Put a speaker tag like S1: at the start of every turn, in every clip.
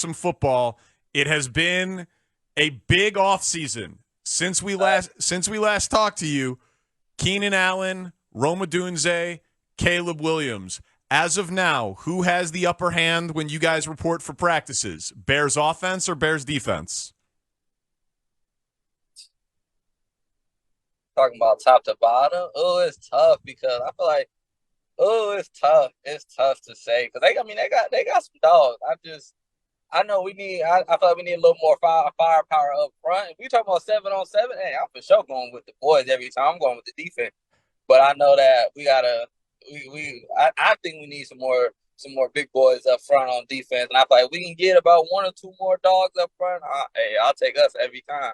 S1: some football. It has been a big offseason since we last talked to you. Keenan Allen, Rome Odunze, Caleb Williams. As of now, who has the upper hand when you guys report for practices? Bears offense or Bears defense?
S2: Talking about top to bottom, it's tough because I feel like, it's tough. It's tough to say because they got some dogs. I know we need. I feel like we need a little more firepower up front. If we talk about 7-on-7, hey, I'm for sure going with the boys every time. I'm going with the defense, but I know that we gotta. I think we need some more big boys up front on defense, and I feel like we can get about one or two more dogs up front. I'll take us every time.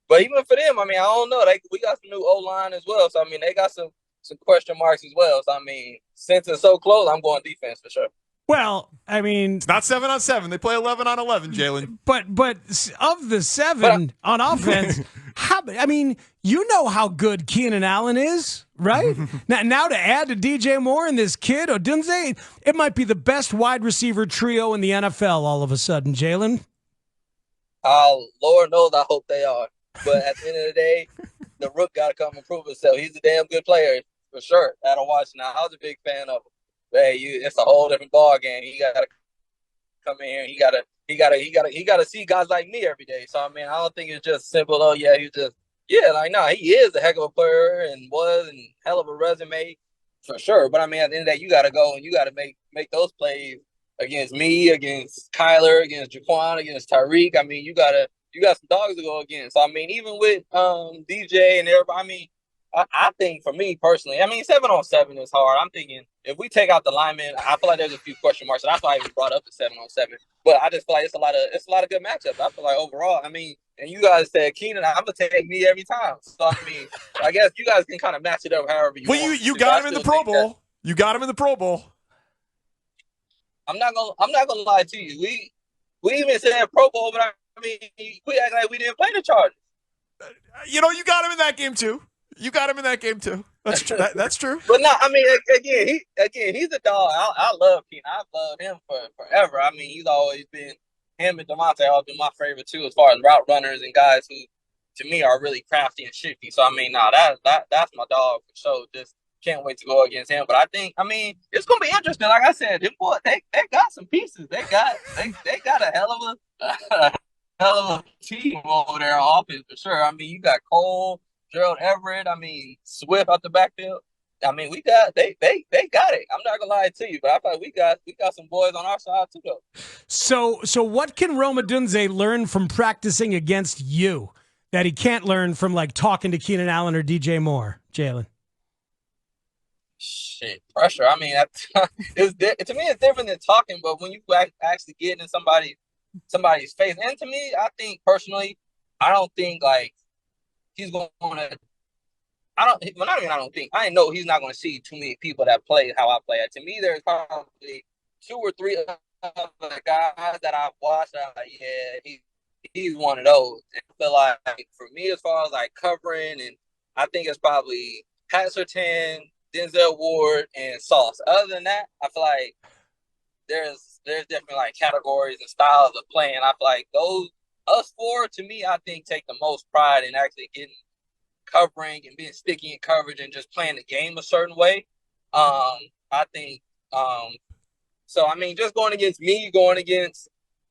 S2: But even for them, I don't know. We got some new O line as well, so they got some question marks as well. So since it's so close, I'm going defense for sure.
S3: Well,
S1: It's not 7-on-7. They play 11-on-11, Jaylon.
S3: But of the seven on offense, you know how good Keenan Allen is, right? now to add to DJ Moore and this kid, Odunze, it might be the best wide receiver trio in the NFL all of a sudden, Jaylon.
S2: Lord knows I hope they are. But at the end of the day, the Rook got to come and prove himself. He's a damn good player for sure. That'll watch now. I was a big fan of him. Hey, it's a whole different ball game. He got to come in here. And he got to see guys like me every day. So I don't think it's just simple. Oh yeah, he is a heck of a player and hell of a resume for sure. But at the end of the day, you got to go and you got to make those plays against me, against Kyler, against Jaquan, against Tyreek. You got some dogs to go against. So even with DJ and everybody, I think for me personally, 7-on-7 is hard. I'm thinking if we take out the linemen, I feel like there's a few question marks, and that's why I even brought up the 7-on-7. But I just feel like it's a lot of good matchups. I feel like overall, and you guys said Keenan, I'm gonna take me every time. So I guess you guys can kind of match it up however you want.
S1: Well, you got him in the Pro Bowl. You got him in the Pro Bowl.
S2: I'm not gonna lie to you. We even said Pro Bowl, but we act like we didn't play the Chargers.
S1: You got him in that game too. That's true. That's true.
S2: But no, again, he's a dog. I love Keenan. I've loved him for forever. He's always been, him and Devontae always been my favorite too, as far as route runners and guys who, to me, are really crafty and shifty. So that's my dog for sure. Just can't wait to go against him. But I think, it's gonna be interesting. Like I said, them boys, they got some pieces. They got a hell of a team over there on offense for sure. You got Cole, Gerald Everett, Swift out the backfield. We got they got it. I'm not gonna lie to you, but I feel like we got some boys on our side too though.
S3: So what can Rome Odunze learn from practicing against you that he can't learn from talking to Keenan Allen or DJ Moore, Jaylon?
S2: Shit, pressure. To me, it's different than talking, but when you actually get in somebody's face, and to me, I think personally, I don't think he's going to. I know he's not going to see too many people that play how I play. To me, there's probably two or three other guys that I've watched. I'm like, yeah, he's one of those. And I feel like for me, as far as covering, and I think it's probably Pat Surtain, Denzel Ward, and Sauce. Other than that, I feel like there's different categories and styles of playing. I feel like us four, to me, I think take the most pride in actually getting covering and being sticky in coverage and just playing the game a certain way. I think so. Just going against me,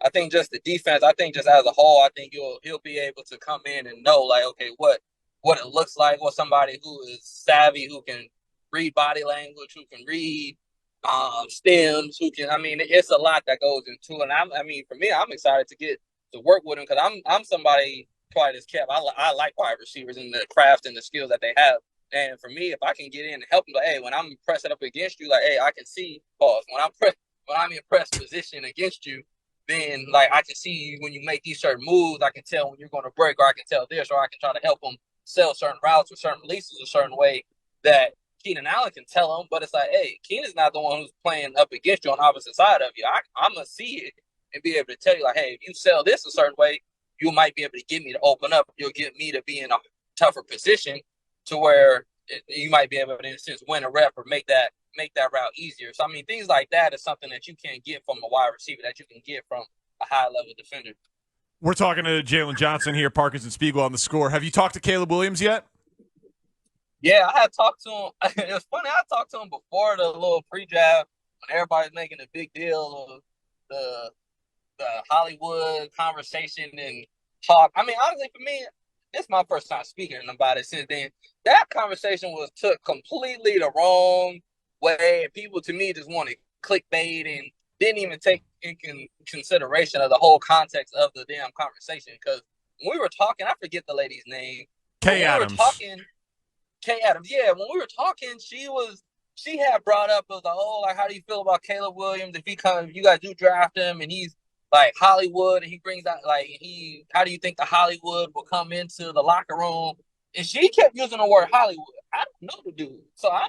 S2: I think just the defense. I think just as a whole, I think he'll be able to come in and know okay, what it looks like, what somebody who is savvy, who can read body language, who can read stems, who can. It's a lot that goes into it. And for me, I'm excited to get to work with him because I'm somebody quiet as kept. I like wide receivers and the craft and the skills that they have. And for me, if I can get in and help them, hey, when I'm pressing up against you, hey, I can see pause. When I'm in press position against you, then I can see when you make these certain moves, I can tell when you're going to break, or I can tell this, or I can try to help them sell certain routes or certain releases a certain way that Keenan Allen can tell them. But it's hey, Keenan's not the one who's playing up against you on the opposite side of you. I'm going to see it and be able to tell you, hey, if you sell this a certain way, you might be able to get me to open up. You'll get me to be in a tougher position to where you might be able to, in a sense, win a rep or make that route easier. So, things like that is something that you can't get from a wide receiver, that you can get from a high level defender.
S1: We're talking to Jaylon Johnson here, Parkins Spiegel on The Score. Have you talked to Caleb Williams yet?
S2: Yeah, I had talked to him. It was funny. I talked to him before the little pre-draft when everybody's making a big deal of the Hollywood conversation and talk. I mean, honestly, for me, it's my first time speaking about it since then. That conversation was took completely the wrong way. And people, to me, just wanted clickbait and didn't even take in consideration of the whole context of the damn conversation. Because when we were talking, I forget the lady's name.
S1: Kay Adams.
S2: Kay Adams. Yeah, when we were talking, she had brought up the whole like, how do you feel about Caleb Williams if you guys do draft him and he's like Hollywood and he brings out like how do you think the Hollywood will come into the locker room? And she kept using the word Hollywood. I don't know the dude, so I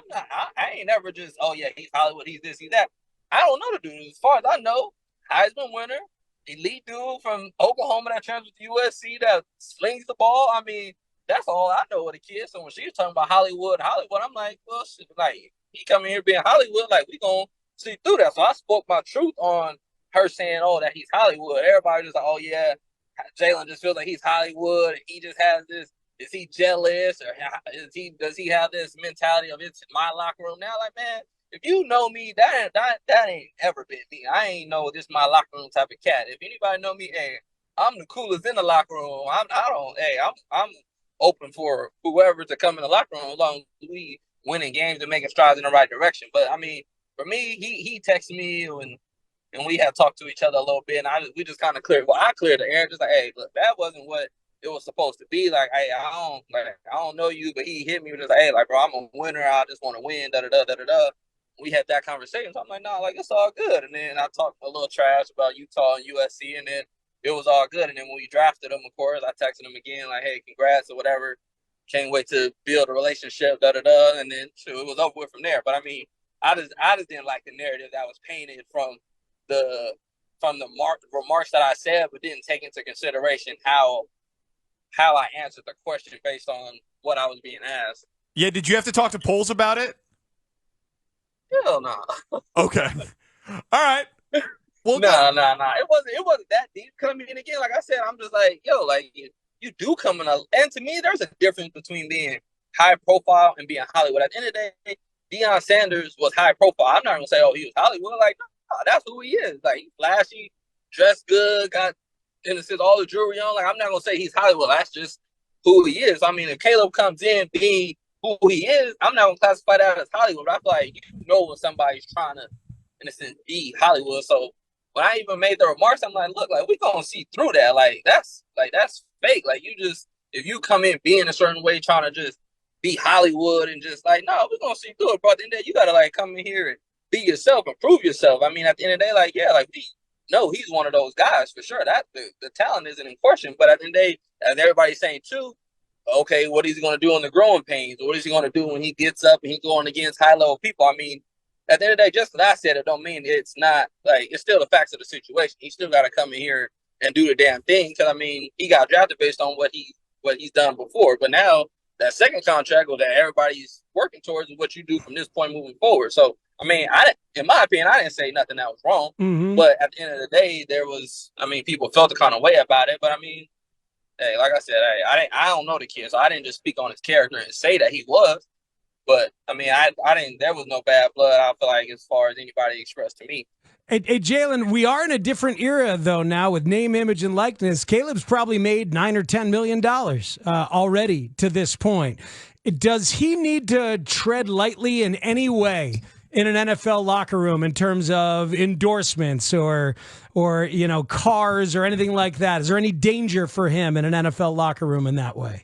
S2: ain't never just yeah, he's Hollywood, he's this, he's that. I don't know the dude. As far as I know, Heisman winner, elite dude from Oklahoma that transferred to USC that slings the ball. I mean, that's all I know of the kid. So when she was talking about Hollywood, I'm like, well, shit, like he coming here being Hollywood, like we gonna see through that. So I spoke my truth on her saying, oh, that he's Hollywood. Everybody just like, oh yeah, Jaylon just feels like he's Hollywood and he just has this. Is he jealous or does he have this mentality of it's my locker room now? Like, man, if you know me, that ain't ever been me. I ain't know this my locker room type of cat. If anybody know me, hey, I'm the coolest in the locker room. I'm open for whoever to come in the locker room as long as we winning games and making strides in the right direction. But I mean, for me, he texted me and we had talked to each other a little bit, and we just kind of I cleared the air, just like, hey, look, that wasn't what it was supposed to be. Like, hey, I don't know you, but he hit me with just like, hey, like, bro, I'm a winner. I just want to win. Da da da da da da. We had that conversation. So I'm like, nah, like it's all good. And then I talked a little trash about Utah and USC, and then it was all good. And then when we drafted him, of course, I texted him again, like, hey, congrats or whatever. Can't wait to build a relationship, da da da. And then it was over with from there. But I mean, I just didn't like the narrative that was painted from the remarks that I said, but didn't take into consideration how I answered the question based on what I was being asked.
S1: Yeah, did you have to talk to Poles about it?
S2: Hell no.
S1: Okay. All right. Well,
S2: no. It wasn't that deep. Coming in again, like I said, I'm just like, yo, like you do come in and to me, there's a difference between being high profile and being Hollywood. At the end of the day, Deion Sanders was high profile. I'm not gonna say, oh, he was Hollywood. Like, no, that's who he is. Like, he's flashy, dressed good, got in a sense all the jewelry on. Like, I'm not gonna say he's Hollywood. That's just who he is. I mean, if Caleb comes in being who he is, I'm not gonna classify that as Hollywood. But I feel like you know when somebody's trying to, in a sense, be Hollywood. So when I even made the remarks, I'm like, look, like we gonna see through that. Like that's fake. Like you just if you come in being a certain way, trying to just be Hollywood and just like, no, we're gonna see through it. But at the end of the day, you gotta like come in here and be yourself and prove yourself. I mean, at the end of the day, like, yeah, like we know he's one of those guys for sure. That the talent isn't in question. But at the end of the day, as everybody's saying too, okay, what is he going to do on the growing pains? What is he going to do when he gets up and he's going against high-level people? I mean, at the end of the day, just because I said it don't mean it's not, like, it's still the facts of the situation. He still got to come in here and do the damn thing because, I mean, he got drafted based on what he's done before. But now that second contract that everybody's working towards is what you do from this point moving forward. So, I mean, in my opinion, I didn't say nothing that was wrong.
S3: Mm-hmm.
S2: But at the end of the day, people felt the kind of way about it. But, I mean, hey, like I said, I don't know the kid, so I didn't just speak on his character and say that he was. But I mean, I didn't. There was no bad blood. I feel like as far as anybody expressed to me.
S3: Hey, Jaylon, we are in a different era though now with name, image, and likeness. Caleb's probably made $9 or $10 million already to this point. Does he need to tread lightly in any way in an NFL locker room in terms of endorsements or cars or anything like that? Is there any danger for him in an NFL locker room in that way?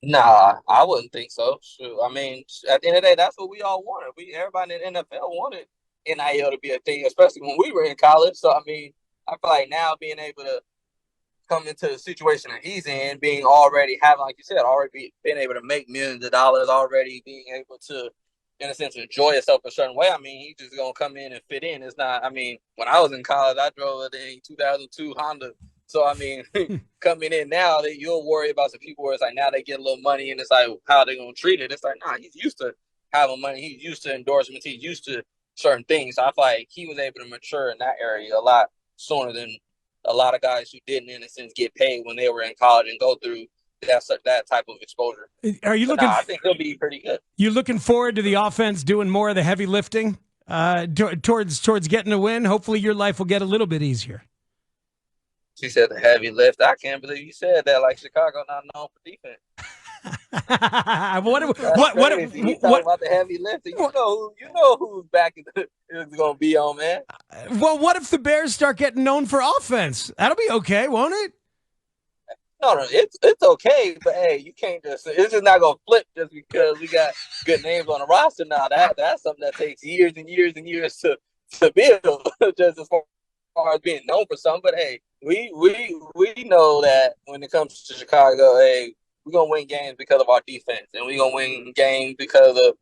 S2: Nah, I wouldn't think so. Shoot. I mean, at the end of the day, that's what we all wanted. Everybody in the NFL wanted NIL to be a thing, especially when we were in college. So, I mean, I feel like now being able to come into the situation that he's in, being already having, like you said, being able to make millions of dollars, already being able to, in a sense, enjoy yourself a certain way. I mean, he's just going to come in and fit in. It's not, I mean, when I was in college, I drove a 2002 Honda. So, I mean, coming in now, you'll worry about some people where it's like now they get a little money and it's like, how are they going to treat it? It's like, nah, he's used to having money. He's used to endorsements. He's used to certain things. So I feel like he was able to mature in that area a lot sooner than a lot of guys who didn't, in a sense, get paid when they were in college and go through that type of exposure.
S3: Are you looking?
S2: I think he'll be pretty good.
S3: You looking forward to the offense doing more of the heavy lifting towards getting a win? Hopefully, your life will get a little bit easier.
S2: She said the heavy lift. I can't believe you said that. Like Chicago not known for defense.
S3: What
S2: you talking about the heavy lifting? You know who's back is going to be on, man.
S3: Well, what if the Bears start getting known for offense? That'll be okay, won't it?
S2: No, it's okay, but hey, you can't it's just not gonna flip just because we got good names on the roster now. That's something that takes years and years and years to build, just as far as being known for something. But hey, we know that when it comes to Chicago, hey, we're gonna win games because of our defense, and we're gonna win games because of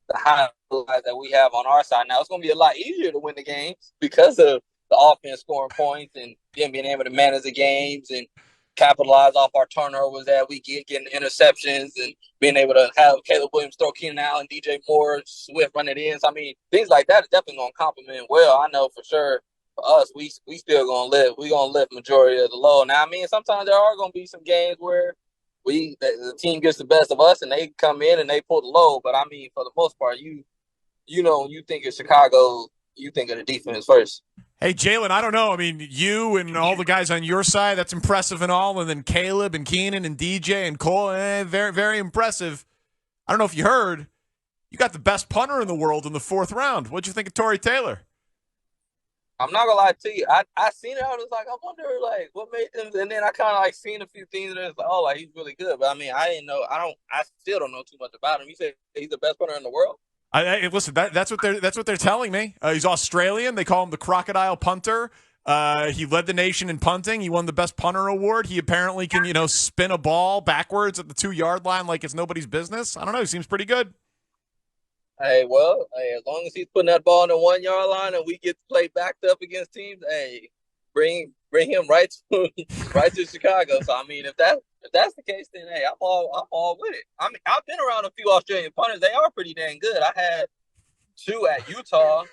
S2: the highlights that we have on our side. Now it's gonna be a lot easier to win the games because of the offense scoring points and them being able to manage the games and capitalize off our turnovers that we getting interceptions and being able to have Caleb Williams throw Keenan Allen, DJ Moore, Swift run it in. So, I mean, things like that is definitely going to complement well. I know for sure for us, we still going to live. We're going to lift majority of the load. Now, I mean, sometimes there are going to be some games where the team gets the best of us and they come in and they pull the load. But, I mean, for the most part, you know, when you think of Chicago, you think of the defense first.
S1: Hey, Jaylon, I don't know. I mean, you and all the guys on your side, that's impressive and all. And then Caleb and Keenan and DJ and Cole, very, very impressive. I don't know if you heard, you got the best punter in the world in the 4th round. What'd you think of Torrey Taylor?
S2: I'm not going to lie to you. I seen it. I was like, I wonder, like, what made them. And then I kind of, like, seen a few things and it's like, oh, like, he's really good. But, I mean, I didn't know. I still don't know too much about him. You said he's the best punter in the world?
S1: Listen, that's what they're telling me. He's Australian. They call him the crocodile punter. He led the nation in punting. He won the best punter award. He apparently can, spin a ball backwards at the 2-yard line like it's nobody's business. I don't know. He seems pretty good.
S2: Hey, well, as long as he's putting that ball on the 1-yard line and we get to play backed up against teams, hey, bring him right to Chicago. So I mean, if that's the case, then hey, I'm all with it. I mean, I've been around a few Australian punters. They are pretty dang good. I had 2 at Utah.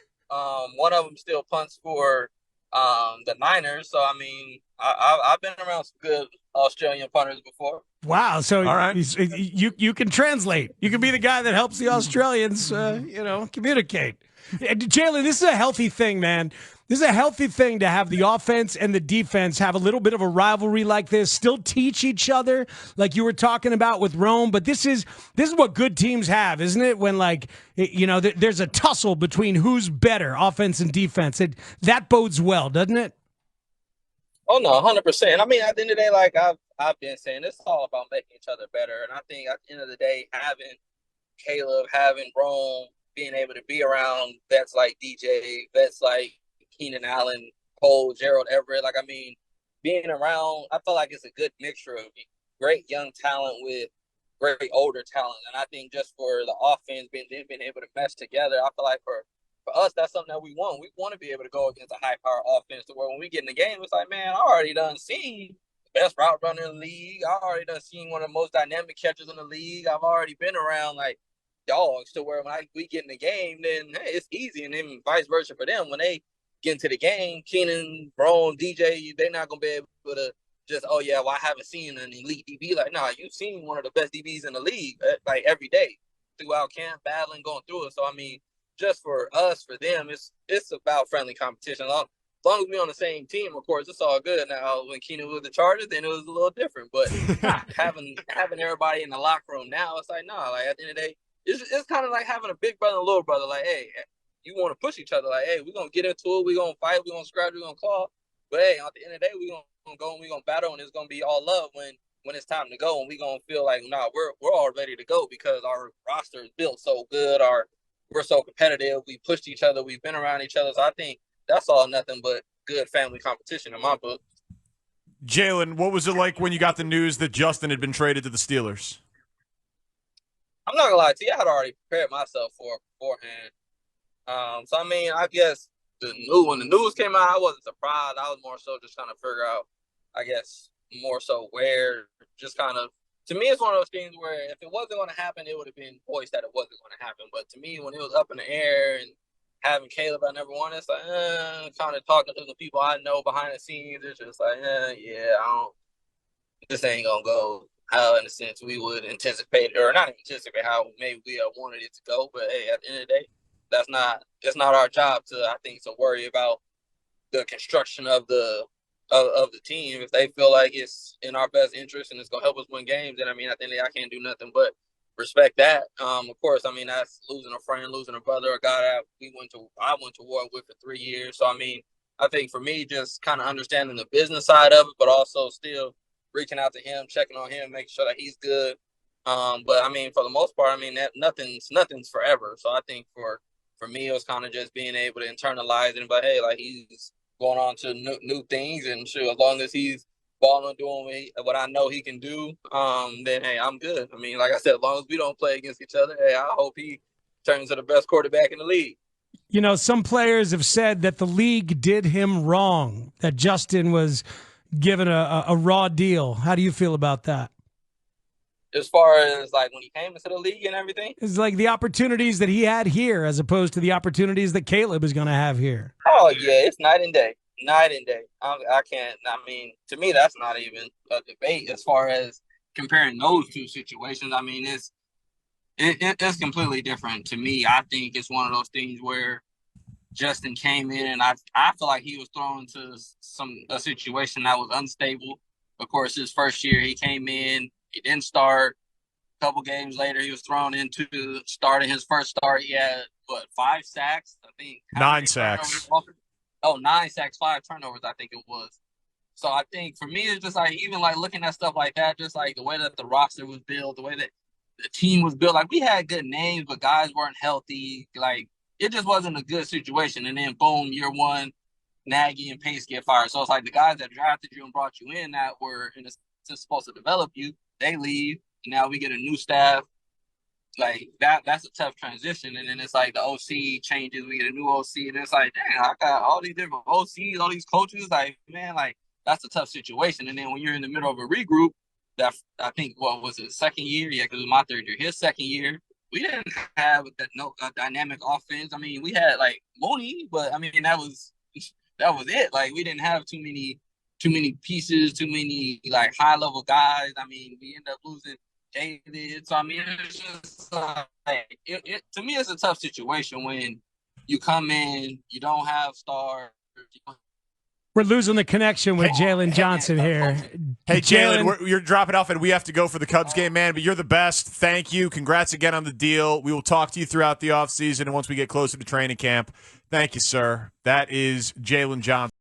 S2: One of them still punts for the Niners. So I mean, I've been around some good Australian punters before.
S3: Wow. So
S1: all right.
S3: you can translate. You can be the guy that helps the Australians, communicate. Jaylon, this is a healthy thing, man. This is a healthy thing to have the offense and the defense have a little bit of a rivalry like this, still teach each other like you were talking about with Rome. But this is what good teams have, isn't it? When there's a tussle between who's better, offense and defense. That bodes well, doesn't it?
S2: Oh no, 100%. I mean, at the end of the day, like I've been saying, it's all about making each other better. And I think at the end of the day, having Caleb, having Rome, being able to be around vets like DJ, vets like Keenan Allen, Cole, Gerald Everett. Like, I mean, being around, I feel like it's a good mixture of great young talent with great older talent. And I think just for the offense being able to mesh together, I feel like for us, that's something that we want. We want to be able to go against a high-power offense to where when we get in the game, it's like, man, I already done seen the best route runner in the league. I already done seen one of the most dynamic catchers in the league. I've already been around, like, dogs to where when we get in the game, then hey, it's easy. And then vice versa for them. When they get into the game, Keenan, Brown, DJ, they're not going to be able to just, oh, yeah, well, I haven't seen an elite DB. Like, nah, you've seen one of the best DBs in the league, like, every day throughout camp, battling, going through it. So, I mean, just for us, for them, it's about friendly competition. As long as we're on the same team, of course, it's all good. Now, when Keenan was the Chargers, then it was a little different. But having everybody in the locker room now, it's like, nah, like, at the end of the day, it's kind of like having a big brother and little brother. Like, hey, you want to push each other. Like, hey, we're going to get into it. We're going to fight. We're going to scrap. We're going to claw. But, hey, at the end of the day, we're going to go and we're going to battle, and it's going to be all love when it's time to go. And we're going to feel like, nah, we're all ready to go because our roster is built so good. We're so competitive. We pushed each other. We've been around each other. So I think that's all nothing but good family competition in my book.
S1: Jaylon, what was it like when you got the news that Justin had been traded to the Steelers?
S2: I'm not gonna lie to you, I had already prepared myself for it beforehand. So I mean, I guess when the news came out, I wasn't surprised. I was more so just trying to figure out, I guess, more so where, just kind of, to me, it's one of those things where if it wasn't going to happen, it would have been voiced that it wasn't going to happen. But to me, when it was up in the air and having Caleb at number one, it's like, kind of talking to the people I know behind the scenes. It's just like, this ain't going to go how, in a sense, we would anticipate, or not anticipate how maybe we wanted it to go. But, hey, at the end of the day, it's not our job to worry about the construction of the team. If they feel like it's in our best interest and it's going to help us win games, then, I mean, at the end of the day, I can't do nothing but respect that. Of course, I mean, that's losing a friend, losing a brother, a guy that I went to war with for 3 years. So, I mean, I think for me, just kind of understanding the business side of it, but also still reaching out to him, checking on him, making sure that he's good. But I mean, for the most part, I mean, that nothing's forever. So I think for me, it was kind of just being able to internalize it. But hey, like, he's going on to new things, and sure, as long as he's balling and doing what I know he can do, then hey, I'm good. I mean, like I said, as long as we don't play against each other, hey, I hope he turns into the best quarterback in the league.
S3: You know, some players have said that the league did him wrong, that Justin was given a raw deal. How do you feel about that?
S2: As far as like when he came into the league and everything?
S3: It's like the opportunities that he had here as opposed to the opportunities that Caleb is going to have here.
S2: Oh, yeah, it's night and day. Night and day. I can't, I mean, to me, that's not even a debate as far as comparing those two situations. I mean, it's completely different to me. I think it's one of those things where Justin came in, and I feel like he was thrown into a situation that was unstable. Of course, his first year, he came in, he didn't start. A couple games later, he was thrown into starting his first start. He had, 5 sacks? I think.
S1: 9 sacks.
S2: 9 sacks, 5 turnovers, I think it was. So I think for me, it's just like, even like looking at stuff like that, just like the way that the roster was built, the way that the team was built, like we had good names, but guys weren't healthy. Like, it just wasn't a good situation. And then boom, year one, Nagy and Pace get fired. So it's like the guys that drafted you and brought you in that were in a sense supposed to develop you, they leave. And now we get a new staff. Like that's a tough transition. And then it's like the OC changes, we get a new OC, and it's like, damn, I got all these different OCs, all these coaches. Like, man, like that's a tough situation. And then when you're in the middle of a regroup, that I think what was it, second year? Yeah, because it was my third year. His second year, we didn't have a dynamic offense. I mean, we had like Mully, but I mean that was it. Like we didn't have too many pieces, too many like high level guys. I mean, we ended up losing David. So I mean, it's just like to me, it's a tough situation when you come in, you don't have stars.
S3: We're losing the connection with Jaylon Johnson here.
S1: Hey, Jaylon, you're dropping off, and we have to go for the Cubs game, man, but you're the best. Thank you. Congrats again on the deal. We will talk to you throughout the offseason and once we get closer to training camp. Thank you, sir. That is Jaylon Johnson.